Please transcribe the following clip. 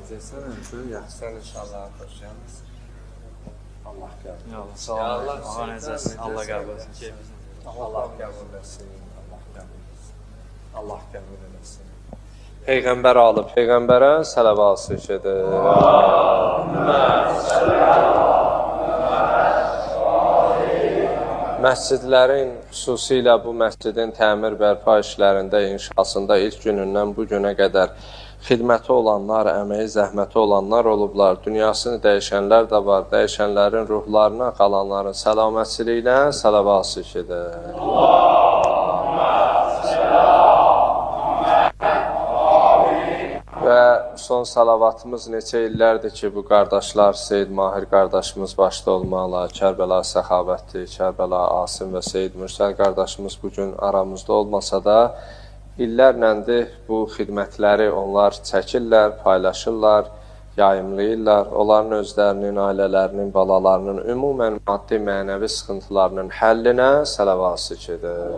Cəsən öncə yaxşılar inşallah. Xoş gəlməsin. Allah qəbul etsin. Sağ olun. Allah necəsin? Allah qəbul etsin. Allah qəbul etsin. Allah qəbul etsin. Allah qəbul etsin. Peyğəmbər alıb, Peyğəmbərə sələvat edir. Məscidlərin, xüsusilə bu məscidin təmir bərpa işlərində, inşasında ilk günündən bu günə qədər xidməti olanlar, əməyi, zəhməti olanlar olublar. Dünyasını dəyişənlər də var. Dəyişənlərin ruhlarına, qalanların səlamətçiliyinə sələvat edir. Və son salavatımız neçə illərdir ki, bu qardaşlar, Seyyid Mahir qardaşımız başda olmaqla, Kərbəla Səxavətli, Kərbəla Asim və Seyyid Mürsəl qardaşımız bugün aramızda olmasa da, illərləndir bu xidmətləri onlar çəkirlər, paylaşırlar, yayımlayırlar. Onların özlərinin, ailələrinin, balalarının ümumən maddi, mənəvi sıxıntılarının həllinə sələvat edir.